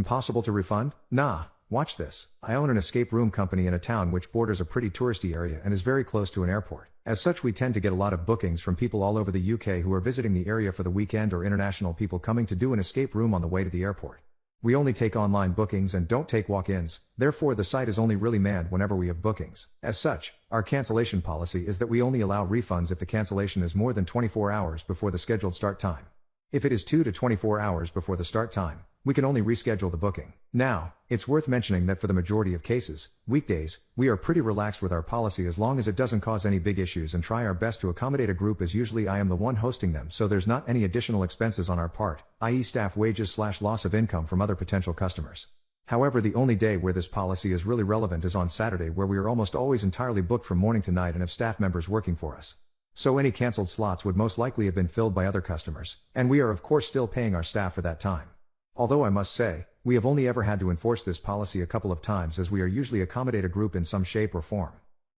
Impossible to refund? Nah, watch this. I own an escape room company in a town which borders a pretty touristy area and is very close to an airport. As such, we tend to get a lot of bookings from people all over the UK who are visiting the area for the weekend or international people coming to do an escape room on the way to the airport. We only take online bookings and don't take walk-ins, therefore the site is only really manned whenever we have bookings. As such, our cancellation policy is that we only allow refunds if the cancellation is more than 24 hours before the scheduled start time. If it is 2 to 24 hours before the start time, we can only reschedule the booking. Now, it's worth mentioning that for the majority of cases, weekdays, we are pretty relaxed with our policy as long as it doesn't cause any big issues and try our best to accommodate a group, as usually I am the one hosting them, so there's not any additional expenses on our part, i.e. staff wages / loss of income from other potential customers. However, the only day where this policy is really relevant is on Saturday, where we are almost always entirely booked from morning to night and have staff members working for us. So any cancelled slots would most likely have been filled by other customers, and we are of course still paying our staff for that time. Although I must say, we have only ever had to enforce this policy a couple of times, as we are usually accommodate a group in some shape or form.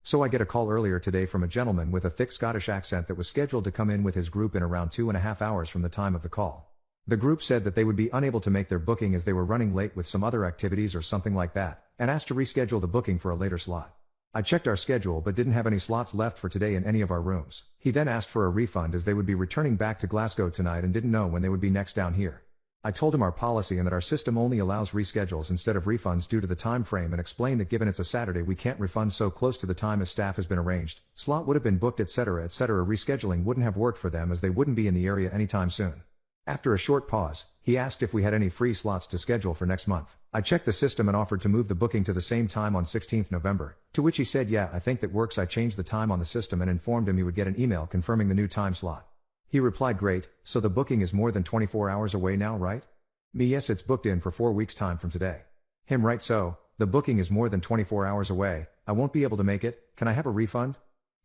So I get a call earlier today from a gentleman with a thick Scottish accent that was scheduled to come in with his group in around 2.5 hours from the time of the call. The group said that they would be unable to make their booking as they were running late with some other activities or something like that, and asked to reschedule the booking for a later slot. I checked our schedule but didn't have any slots left for today in any of our rooms. He then asked for a refund as they would be returning back to Glasgow tonight and didn't know when they would be next down here. I told him our policy and that our system only allows reschedules instead of refunds due to the time frame, and explained that given it's a Saturday we can't refund so close to the time as staff has been arranged, slot would have been booked, etc. Rescheduling wouldn't have worked for them as they wouldn't be in the area anytime soon. After a short pause, he asked if we had any free slots to schedule for next month. I checked the system and offered to move the booking to the same time on 16th November, to which he said yeah, I think that works. I changed the time on the system and informed him he would get an email confirming the new time slot. He replied, great, so the booking is more than 24 hours away now, right? Me, yes, it's booked in for 4 weeks time from today. Him, right, so, the booking is more than 24 hours away, I won't be able to make it, can I have a refund?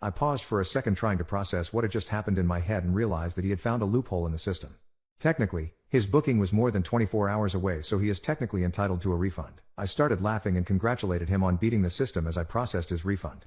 I paused for a second trying to process what had just happened in my head and realized that he had found a loophole in the system. Technically, his booking was more than 24 hours away, so he is technically entitled to a refund. I started laughing and congratulated him on beating the system as I processed his refund.